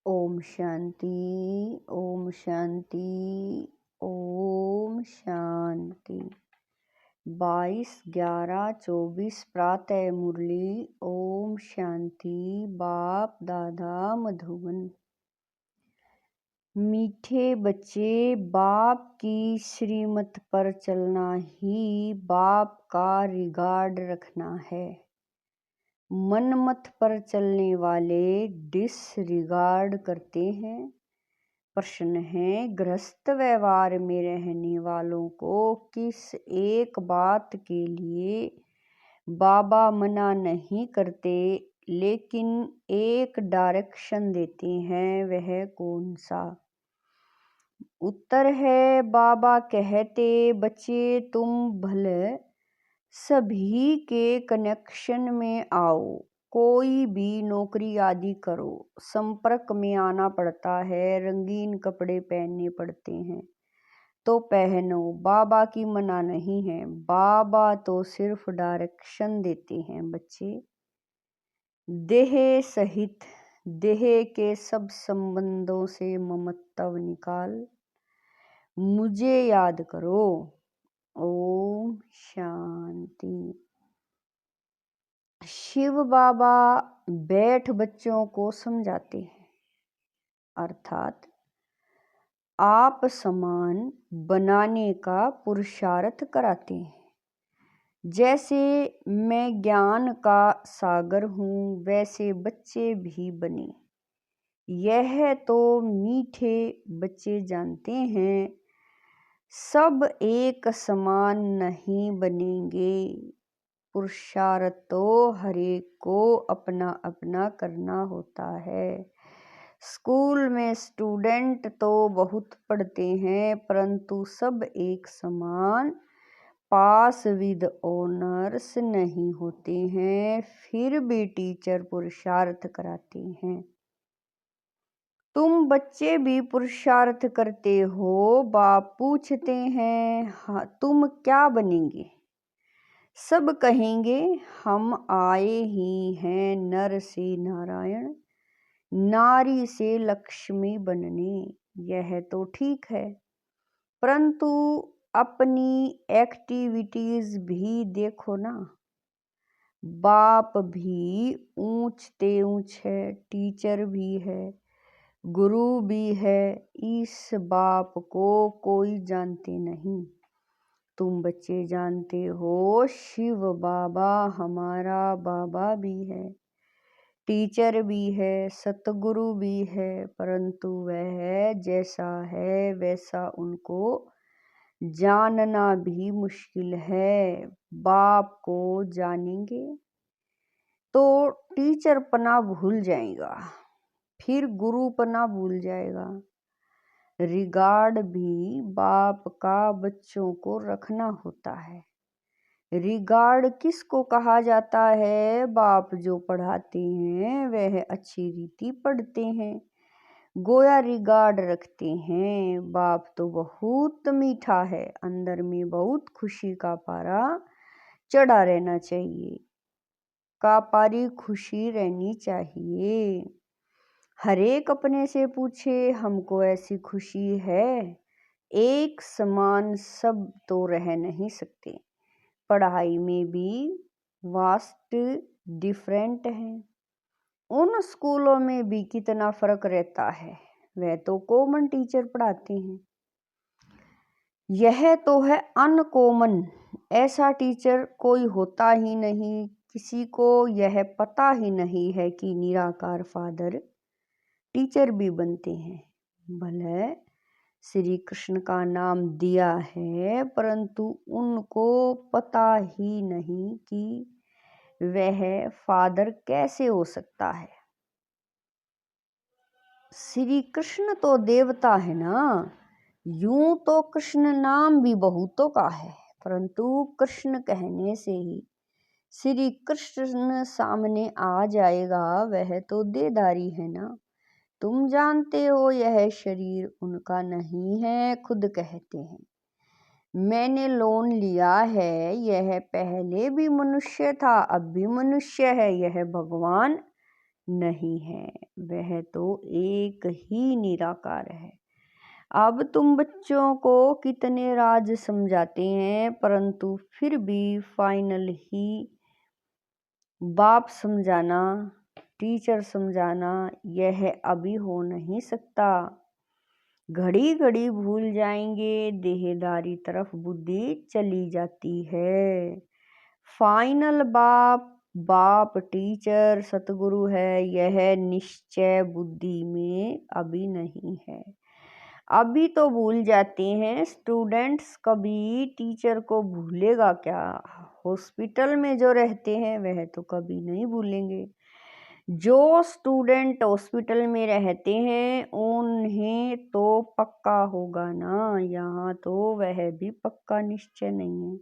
ओम शांति, ओम शांति, ओम शांति। 22/11/24 प्रातः मुरली। ओम शांति। बाप दादा मधुबन। मीठे बच्चे, बाप की श्रीमत पर चलना ही बाप का रिगार्ड रखना है। मनमत पर चलने वाले डिसरिगार्ड करते हैं। प्रश्न है, गृहस्थ व्यवहार में रहने वालों को किस एक बात के लिए बाबा मना नहीं करते लेकिन एक डायरेक्शन देते हैं, वह कौन सा? उत्तर है, बाबा कहते बच्चे तुम भले सभी के कनेक्शन में आओ, कोई भी नौकरी आदि करो, संपर्क में आना पड़ता है, रंगीन कपड़े पहनने पड़ते हैं तो पहनो, बाबा की मना नहीं है। बाबा तो सिर्फ डायरेक्शन देते हैं। बच्चे, देह सहित देह के सब संबंधों से ममत्व निकाल मुझे याद करो। ओम शांति। शिव बाबा बैठ बच्चों को समझाते हैं, अर्थात आप समान बनाने का पुरुषार्थ कराते हैं। जैसे मैं ज्ञान का सागर हूँ, वैसे बच्चे भी बने। यह तो मीठे बच्चे जानते हैं, सब एक समान नहीं बनेंगे। पुरुषार्थ तो हर एक को अपना अपना करना होता है। स्कूल में स्टूडेंट तो बहुत पढ़ते हैं, परंतु सब एक समान पास विद ऑनर्स नहीं होते हैं। फिर भी टीचर पुरुषार्थ कराते हैं। तुम बच्चे भी पुरुषार्थ करते हो। बाप पूछते हैं, हाँ, तुम क्या बनेंगे? सब कहेंगे, हम आए ही हैं नर से नारायण, नारी से लक्ष्मी बनने। यह तो ठीक है, परंतु अपनी एक्टिविटीज भी देखो ना। बाप भी ऊंचते ऊंच है, टीचर भी है, गुरु भी है। इस बाप को कोई जानते नहीं। तुम बच्चे जानते हो, शिव बाबा हमारा बाबा भी है, टीचर भी है, सतगुरु भी है, परंतु वह जैसा है वैसा उनको जानना भी मुश्किल है। बाप को जानेंगे तो टीचर पना भूल जाएगा, फिर गुरु पना भूल जाएगा। रिगार्ड भी बाप का बच्चों को रखना होता है। रिगार्ड किसको कहा जाता है? बाप जो पढ़ाते हैं वह अच्छी रीति पढ़ते हैं, गोया रिगार्ड रखते हैं। बाप तो बहुत मीठा है, अंदर में बहुत खुशी का पारा चढ़ा रहना चाहिए, का पारी खुशी रहनी चाहिए। हर एक अपने से पूछे, हमको ऐसी खुशी है? एक समान सब तो रह नहीं सकते। पढ़ाई में भी वास्ट डिफरेंट है। उन स्कूलों में भी कितना फर्क रहता है, वह तो कॉमन टीचर पढ़ाते हैं। यह तो है अनकॉमन, ऐसा टीचर कोई होता ही नहीं। किसी को यह पता ही नहीं है कि निराकार फादर टीचर भी बनते हैं। भले श्री कृष्ण का नाम दिया है, परंतु उनको पता ही नहीं कि वह फादर कैसे हो सकता है। श्री कृष्ण तो देवता है ना। यूं तो कृष्ण नाम भी बहुतों का है, परंतु कृष्ण कहने से ही श्री कृष्ण सामने आ जाएगा, वह तो देहधारी है ना। तुम जानते हो यह शरीर उनका नहीं है, खुद कहते हैं मैंने लोन लिया है, यह पहले भी मनुष्य था, अब भी मनुष्य है, यह भगवान नहीं है, वह तो एक ही निराकार है। अब तुम बच्चों को कितने राज समझाते हैं, परंतु फिर भी फाइनल ही बाप समझाना, टीचर समझाना, यह अभी हो नहीं सकता। घड़ी घड़ी भूल जाएंगे, देहदारी तरफ बुद्धि चली जाती है। फाइनल बाप बाप टीचर सतगुरु है, यह निश्चय बुद्धि में अभी नहीं है। अभी तो भूल जाते हैं स्टूडेंट्स, कभी टीचर को भूलेगा क्या। हॉस्पिटल में जो रहते हैं वह तो कभी नहीं भूलेंगे। जो स्टूडेंट हॉस्पिटल में रहते हैं उन्हें तो पक्का होगा ना, यहाँ तो वह भी पक्का निश्चय नहीं है।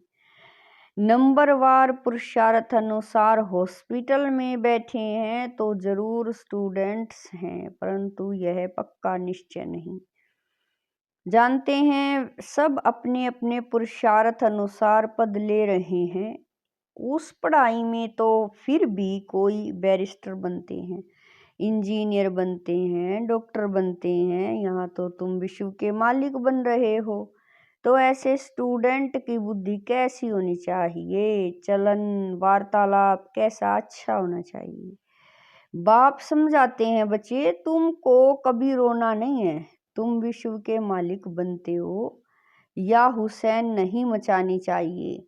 नंबरवार पुरुषार्थ अनुसार हॉस्पिटल में बैठे हैं तो जरूर स्टूडेंट्स हैं, परंतु यह पक्का निश्चय नहीं। जानते हैं सब अपने अपने पुरुषार्थ अनुसार पद ले रहे हैं। उस पढ़ाई में तो फिर भी कोई बैरिस्टर बनते हैं, इंजीनियर बनते हैं, डॉक्टर बनते हैं, यहाँ तो तुम विश्व के मालिक बन रहे हो। तो ऐसे स्टूडेंट की बुद्धि कैसी होनी चाहिए, चलन वार्तालाप कैसा अच्छा होना चाहिए। बाप समझाते हैं बच्चे तुमको कभी रोना नहीं है, तुम विश्व के मालिक बनते हो। या हुसैन नहीं मचानी चाहिए,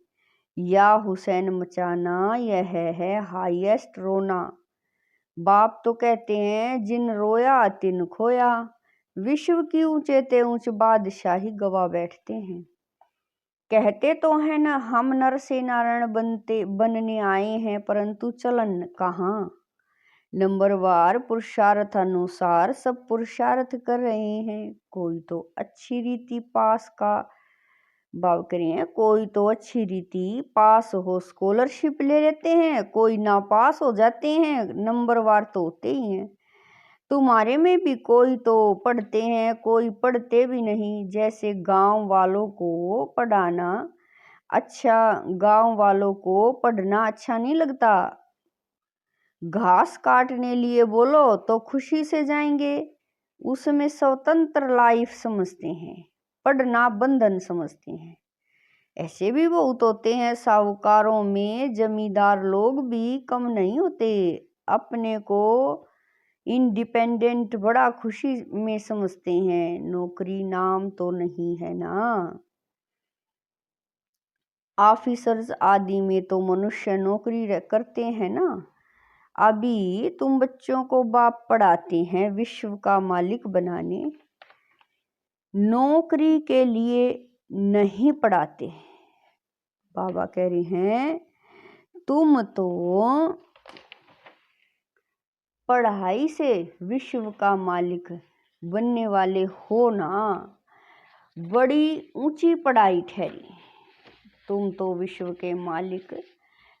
या हुसैन मचाना यह है हाईएस्ट रोना। बाप तो कहते हैं जिन रोया तिन खोया, विश्व की ऊंचे ते ऊंच बादशाही गवा बैठते हैं। कहते तो हैं ना हम नर से नारायण बनने आए हैं, परंतु चलन कहाँ। नंबरवार पुरुषार्थ अनुसार सब पुरुषार्थ कर रहे हैं। कोई तो अच्छी रीति पास का भाव करें, कोई तो अच्छी रीति पास हो स्कॉलरशिप ले लेते हैं, कोई ना पास हो जाते हैं, नंबरवार तो होते ही हैं। तुम्हारे में भी कोई तो पढ़ते हैं, कोई पढ़ते भी नहीं। जैसे गांव वालों को पढ़ाना अच्छा, गांव वालों को पढ़ना अच्छा नहीं लगता। घास काटने लिए बोलो तो खुशी से जाएंगे, उसमें स्वतंत्र लाइफ समझते हैं, पढ़ना बंधन समझते हैं। ऐसे भी बहुत होते हैं, साहूकारों में जमींदार लोग भी कम नहीं होते, अपने को इंडिपेंडेंट बड़ा खुशी में समझते हैं। नौकरी नाम तो नहीं है ना। ऑफिसर्स आदि में तो मनुष्य नौकरी करते हैं ना। अभी तुम बच्चों को बाप पढ़ाते हैं विश्व का मालिक बनाने, नौकरी के लिए नहीं पढ़ाते। बाबा कह रहे हैं तुम तो पढ़ाई से विश्व का मालिक बनने वाले हो ना, बड़ी ऊंची पढ़ाई ठहरी। तुम तो विश्व के मालिक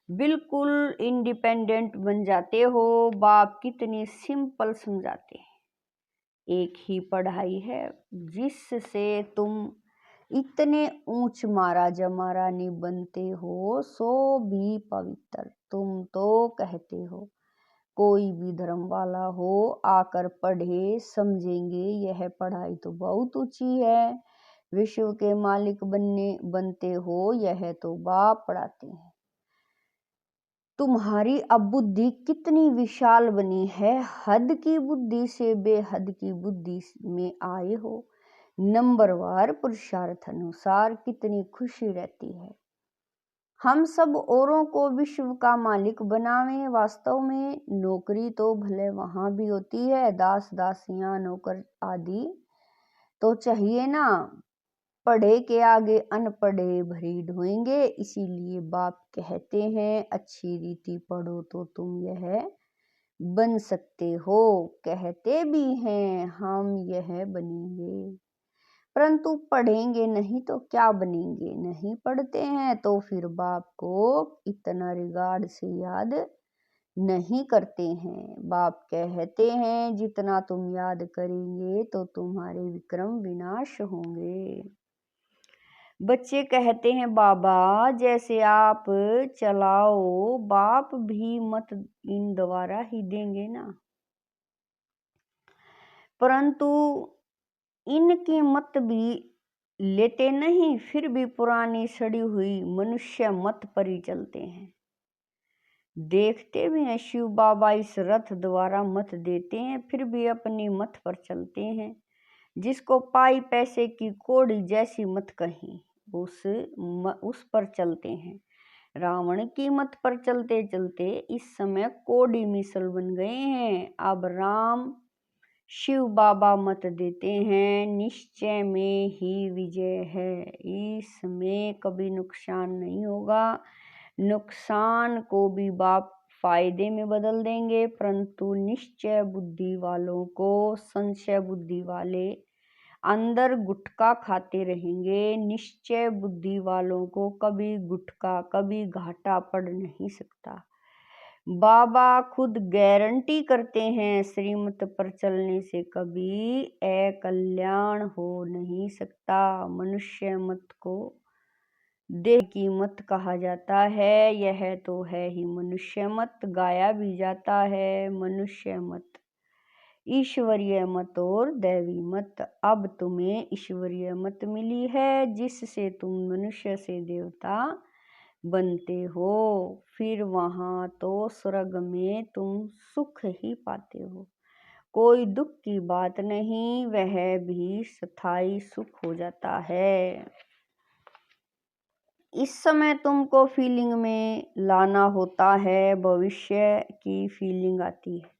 बिल्कुल इंडिपेंडेंट बन जाते हो। बाप कितनी सिंपल समझाते हैं, एक ही पढ़ाई है जिससे तुम इतने ऊंच महाराजा महारानी बनते हो, सो भी पवित्र। तुम तो कहते हो कोई भी धर्म वाला हो आकर पढ़े समझेंगे, यह पढ़ाई तो बहुत ऊंची है, विश्व के मालिक बनते हो, यह तो बाप पढ़ाते हैं। तुम्हारी अब बुद्धि कितनी विशाल बनी है, हद की बुद्धि से बेहद की बुद्धि में आए हो। नंबरवार पुरुषार्थ अनुसार कितनी खुशी रहती है। हम सब औरों को विश्व का मालिक बनावें। वास्तव में नौकरी तो भले वहां भी होती है, दास दासियां नौकर आदि तो चाहिए ना। पढ़े के आगे अनपढ़े भरी ढोएंगे, इसीलिए बाप कहते हैं अच्छी रीति पढ़ो तो तुम यह बन सकते हो। कहते भी हैं हम यह बनेंगे, परंतु पढ़ेंगे नहीं तो क्या बनेंगे। नहीं पढ़ते हैं तो फिर बाप को इतना रिगार्ड से याद नहीं करते हैं। बाप कहते हैं जितना तुम याद करेंगे तो तुम्हारे विक्रम विनाश होंगे। बच्चे कहते हैं बाबा जैसे आप चलाओ, बाप भी मत इन द्वारा ही देंगे ना। परंतु इनकी मत भी लेते नहीं, फिर भी पुरानी सड़ी हुई मनुष्य मत पर ही चलते हैं। देखते भी हैं शिव बाबा इस रथ द्वारा मत देते हैं, फिर भी अपनी मत पर चलते हैं। जिसको पाई पैसे की कोड़ी जैसी मत कहीं, उस पर चलते हैं। रावण की मत पर चलते चलते इस समय कोड़ी मिसल बन गए हैं। अब राम शिव बाबा मत देते हैं, निश्चय में ही विजय है। इसमें कभी नुकसान नहीं होगा, नुकसान को भी बाप फायदे में बदल देंगे। परंतु निश्चय बुद्धि वालों को, संशय बुद्धि वाले अंदर गुटखा खाते रहेंगे। निश्चय बुद्धि वालों को कभी गुटखा, कभी घाटा पड़ नहीं सकता। बाबा खुद गारंटी करते हैं, श्रीमत पर चलने से कभी अकल्याण हो नहीं सकता। मनुष्य मत को देह की मत कहा जाता है, यह तो है ही मनुष्य मत। गाया भी जाता है मनुष्य मत, ईश्वरीय मत और दैवी मत। अब तुम्हें ईश्वरीय मत मिली है, जिससे तुम मनुष्य से देवता बनते हो। फिर वहां तो स्वर्ग में तुम सुख ही पाते हो, कोई दुख की बात नहीं, वह भी स्थायी सुख हो जाता है। इस समय तुमको फीलिंग में लाना होता है, भविष्य की फीलिंग आती है।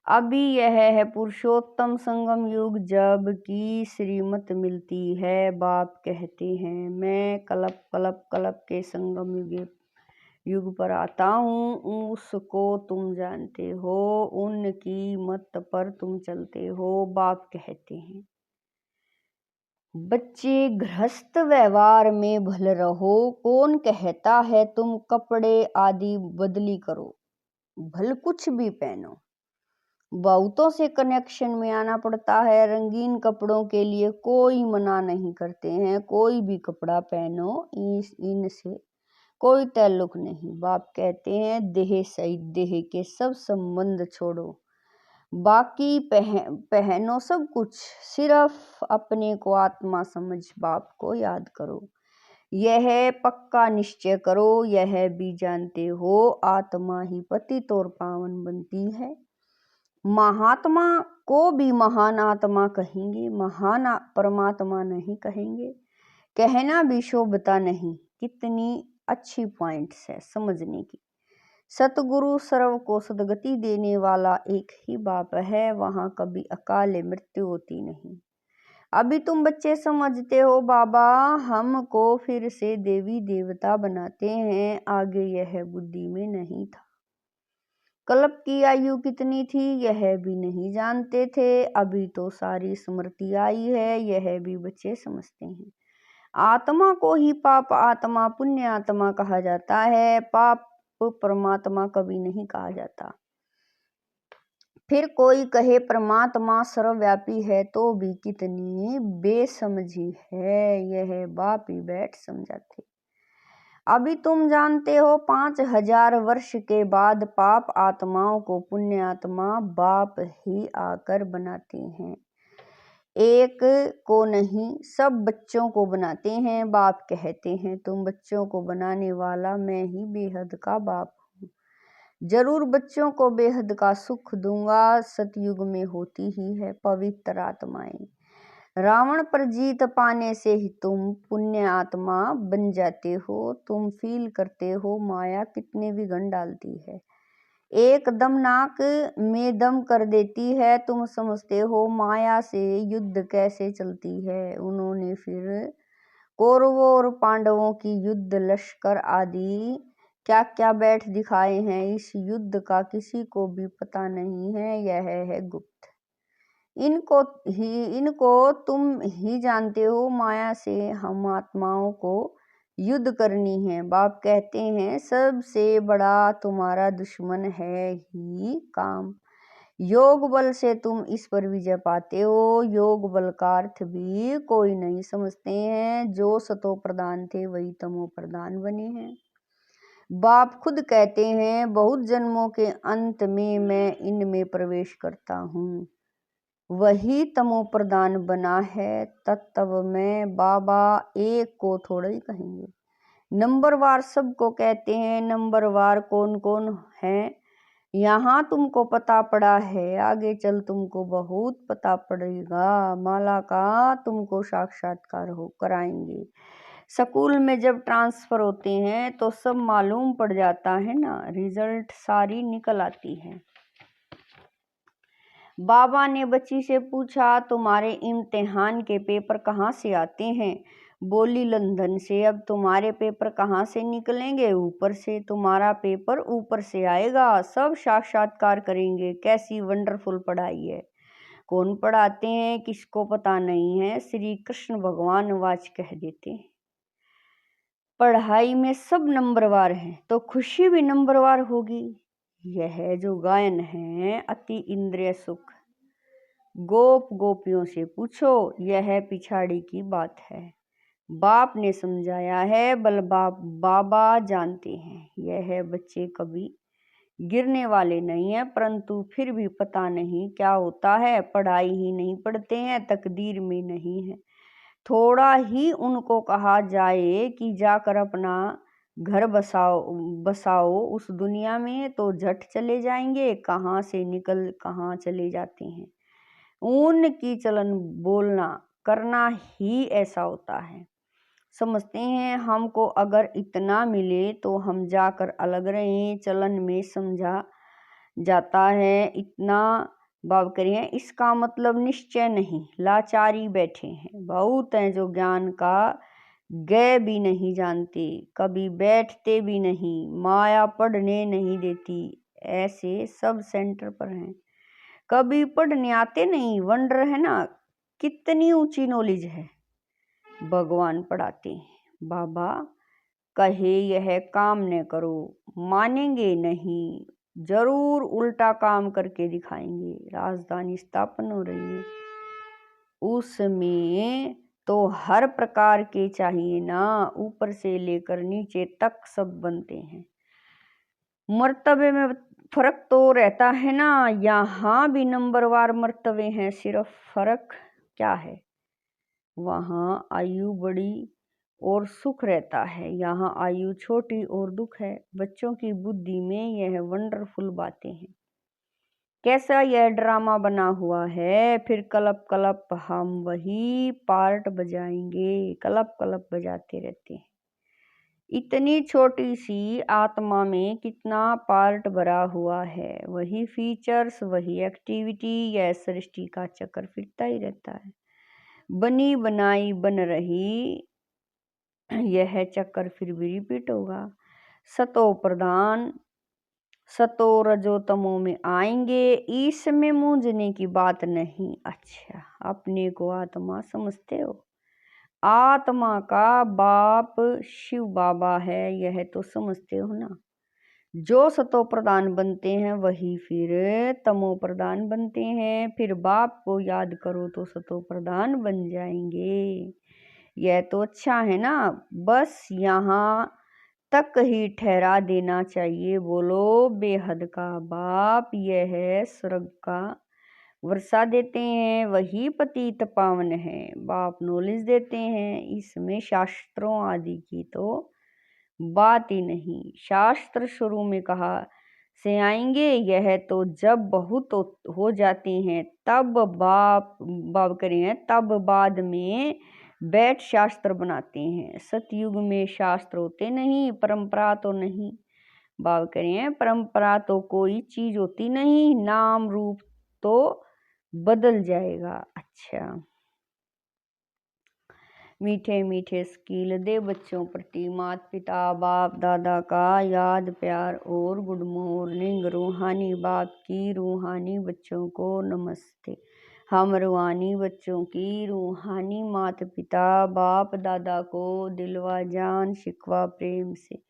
अभी यह है पुरुषोत्तम संगम युग, जब की श्रीमत मिलती है। बाप कहते हैं मैं कल्प कल्प कल्प के संगम युग पर आता हूँ, उसको तुम जानते हो, उनकी मत पर तुम चलते हो। बाप कहते हैं बच्चे गृहस्थ व्यवहार में भल रहो, कौन कहता है तुम कपड़े आदि बदली करो, भल कुछ भी पहनो। बहुतों से कनेक्शन में आना पड़ता है, रंगीन कपड़ों के लिए कोई मना नहीं करते हैं, कोई भी कपड़ा पहनो, इनसे कोई ताल्लुक नहीं। बाप कहते हैं देह सहित देह के सब संबंध छोड़ो, बाकी पहनो सब कुछ, सिर्फ अपने को आत्मा समझ बाप को याद करो। यह पक्का निश्चय करो, यह भी जानते हो आत्मा ही पतित और पावन बनती है। महात्मा को भी महान आत्मा कहेंगे, महान परमात्मा नहीं कहेंगे। कहना भी शोभता नहीं। कितनी अच्छी पॉइंट्स है समझने की। सतगुरु सर्व को सदगति देने वाला एक ही बाप है, वहां कभी अकाल मृत्यु होती नहीं। अभी तुम बच्चे समझते हो बाबा हमको फिर से देवी देवता बनाते हैं, आगे यह बुद्धि में नहीं था। कल्प की आयु कितनी थी यह भी नहीं जानते थे, अभी तो सारी स्मृति आई है, यह भी बच्चे समझते हैं। आत्मा को ही पाप आत्मा पुण्य आत्मा कहा जाता है, पाप परमात्मा कभी नहीं कहा जाता। फिर कोई कहे परमात्मा सर्वव्यापी है तो भी कितनी बेसमझी है, यह बाप ही बैठ समझाते। अभी तुम जानते हो 5000 वर्ष के बाद पाप आत्माओं को पुण्य आत्मा बाप ही आकर बनाते हैं। एक को नहीं, सब बच्चों को बनाते हैं। बाप कहते हैं तुम बच्चों को बनाने वाला मैं ही बेहद का बाप हूँ, जरूर बच्चों को बेहद का सुख दूंगा। सतयुग में होती ही है पवित्र आत्माएं, रावण पर जीत पाने से ही तुम पुण्य आत्मा बन जाते हो। तुम फील करते हो माया कितने विघन डालती है, एक दम नाक में दम कर देती है। तुम समझते हो माया से युद्ध कैसे चलती है। उन्होंने फिर कौरवों और पांडवों की युद्ध लश्कर आदि क्या क्या बैठ दिखाए हैं, इस युद्ध का किसी को भी पता नहीं है, यह है गुप्त। इनको तुम ही जानते हो। माया से हम आत्माओं को युद्ध करनी है। बाप कहते हैं सबसे बड़ा तुम्हारा दुश्मन है ही काम। योग बल से तुम इस पर विजय पाते हो। योग बल का अर्थ भी कोई नहीं समझते हैं, जो सतो प्रधान थे वही तमो प्रधान बने हैं। बाप खुद कहते हैं बहुत जन्मों के अंत में मैं इनमें प्रवेश करता हूँ। वही तमो प्रधान बना है। तत्व में बाबा एक को थोड़ा ही कहेंगे। नंबरवार सबको कहते हैं। नंबरवार कौन कौन है यहाँ तुमको पता पड़ा है, आगे चल तुमको बहुत पता पड़ेगा। माला का तुमको साक्षात्कार हो कराएंगे। स्कूल में जब ट्रांसफर होते हैं तो सब मालूम पड़ जाता है ना, रिजल्ट सारी निकल आती है। बाबा ने बच्ची से पूछा, तुम्हारे इम्तिहान के पेपर कहाँ से आते हैं? बोली, लंदन से। अब तुम्हारे पेपर कहाँ से निकलेंगे? ऊपर से। तुम्हारा पेपर ऊपर से आएगा, सब साक्षात्कार करेंगे। कैसी वंडरफुल पढ़ाई है। कौन पढ़ाते हैं किसको पता नहीं है, श्री कृष्ण भगवान वाच कह देते हैं। पढ़ाई में सब नंबरवार हैं तो खुशी भी नंबरवार होगी। यह जो गायन है अति इंद्रिय सुख, गोप गोपियों से पूछो, यह पिछाड़ी की बात है। बाप ने समझाया है, बल बाबा जानते हैं। यह बच्चे कभी गिरने वाले नहीं है, परंतु फिर भी पता नहीं क्या होता है, पढ़ाई ही नहीं पढ़ते हैं, तकदीर में नहीं है। थोड़ा ही उनको कहा जाए कि जाकर अपना घर बसाओ उस दुनिया में, तो झट चले जाएंगे। कहाँ से निकल कहाँ चले जाते हैं। उनकी चलन बोलना करना ही ऐसा होता है। समझते हैं हमको अगर इतना मिले तो हम जाकर अलग रहें, चलन में समझा जाता है। इतना बाब करिए, इसका मतलब निश्चय नहीं, लाचारी बैठे हैं। बहुत हैं जो ज्ञान का गए भी नहीं जानते, कभी बैठते भी नहीं, माया पढ़ने नहीं देती, ऐसे सब सेंटर पर हैं। कभी पढ़ने आते नहीं, वंडर है ना, कितनी ऊंची नॉलेज है। भगवान पढ़ाते हैं। बाबा कहे यह काम न करो, मानेंगे नहीं, जरूर उल्टा काम करके दिखाएंगे। राजधानी स्थापन हो रही है, उसमें तो हर प्रकार के चाहिए ना, ऊपर से लेकर नीचे तक सब बनते हैं। मर्तबे में फर्क तो रहता है ना, यहाँ भी नंबरवार मर्तबे हैं, सिर्फ फर्क क्या है, वहाँ आयु बड़ी और सुख रहता है, यहाँ आयु छोटी और दुख है। बच्चों की बुद्धि में यह वंडरफुल बातें हैं। कैसा यह ड्रामा बना हुआ है। फिर कलप कलप हम वही पार्ट बजाएंगे, कलप कलप बजाते रहते हैं। इतनी छोटी सी आत्मा में कितना पार्ट भरा हुआ है, वही फीचर्स, वही एक्टिविटी, यह सृष्टि का चक्कर फिरता ही रहता है। बनी बनाई बन रही, यह चक्कर फिर भी रिपीट होगा। सतो प्रधान सतो रजो तमो में आएंगे, इसमें मूंझने की बात नहीं। अच्छा, अपने को आत्मा समझते हो, आत्मा का बाप शिव बाबा है, यह तो समझते हो ना। जो सतो प्रधान बनते हैं वही फिर तमो प्रधान बनते हैं। फिर बाप को याद करो तो सतो प्रधान बन जाएंगे। यह तो अच्छा है ना, बस यहाँ तक ही ठहरा देना चाहिए। बोलो बेहद का बाप, यह है स्वर्ग का वर्षा देते हैं, वही पतित पावन है। बाप नॉलेज देते हैं, इसमें शास्त्रों आदि की तो बात ही नहीं। शास्त्र शुरू में कहा से आएंगे, यह तो जब बहुत हो जाते हैं तब बाप करें, तब बाद में बैठ शास्त्र बनाते हैं। सतयुग में शास्त्र होते नहीं, परंपरा तो नहीं। बाप करें, परंपरा तो कोई चीज होती नहीं, नाम रूप तो बदल जाएगा। अच्छा, मीठे मीठे स्किल दे बच्चों प्रति माता पिता बाप दादा का याद प्यार और गुड मॉर्निंग। रूहानी बाप की रूहानी बच्चों को नमस्ते। हम रूहानी बच्चों की रूहानी माता पिता बाप दादा को दिलवा जान शिकवा प्रेम से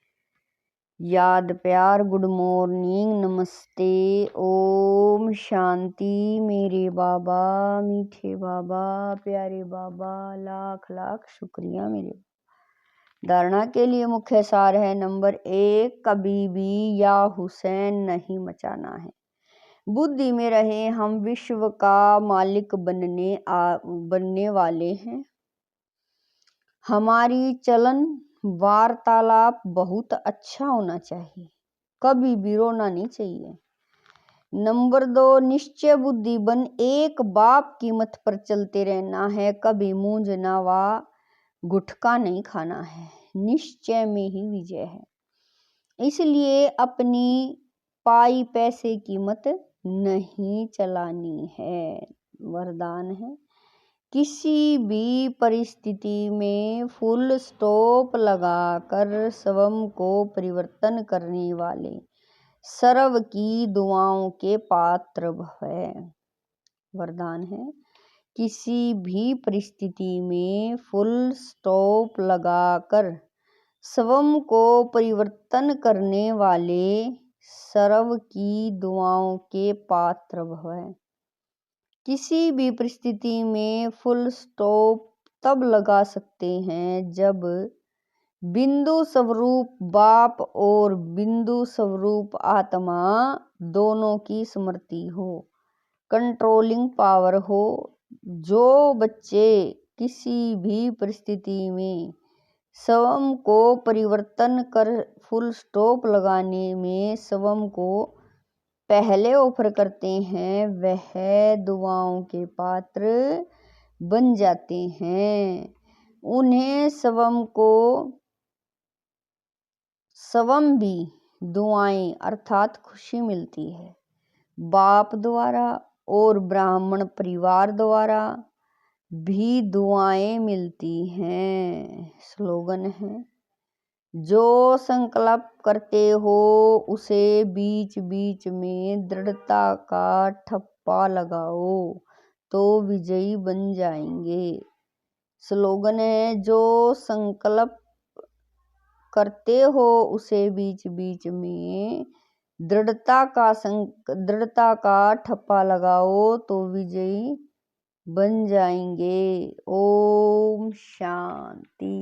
याद प्यार, गुड मॉर्निंग, नमस्ते, ओम शांति। मेरे बाबा, मीठे बाबा, प्यारे बाबा, लाख लाख शुक्रिया मेरे। धारणा के लिए मुख्य सार है, नंबर 1, कभी भी या हुसैन नहीं मचाना है। बुद्धि में रहे हम विश्व का मालिक बनने वाले हैं। हमारी चलन वार्तालाप बहुत अच्छा होना चाहिए, कभी भी रोना नहीं चाहिए। नंबर 2, निश्चय बुद्धि बन एक बाप की मत पर चलते रहना है, कभी मूंझना व गुटखा नहीं खाना है। निश्चय में ही विजय है, इसलिए अपनी पाई पैसे की मत नहीं चलानी है। वरदान है, किसी भी परिस्थिति में फुल स्टॉप लगाकर स्वयं को परिवर्तन करने वाले सर्व की दुआओं के पात्र है। वरदान है, किसी भी परिस्थिति में फुल स्टॉप लगाकर स्वयं को परिवर्तन करने वाले सर्व की दुआओं के पात्र है। किसी भी परिस्थिति में फुल स्टॉप तब लगा सकते हैं जब बिंदु स्वरूप बाप और बिंदु स्वरूप आत्मा दोनों की स्मृति हो, कंट्रोलिंग पावर हो। जो बच्चे किसी भी परिस्थिति में स्वयं को परिवर्तन कर फुल स्टॉप लगाने में स्वयं को पहले ऑफर करते हैं, वह दुआओं के पात्र बन जाते हैं। उन्हें स्वयं भी दुआएं अर्थात खुशी मिलती है, बाप द्वारा और ब्राह्मण परिवार द्वारा भी दुआएं मिलती हैं। स्लोगन है, जो संकल्प करते हो उसे बीच बीच में दृढ़ता का ठप्पा लगाओ तो विजयी बन जाएंगे। स्लोगन है, जो संकल्प करते हो उसे बीच बीच में दृढ़ता का ठप्पा लगाओ तो विजयी बन जाएंगे। ओम शांति।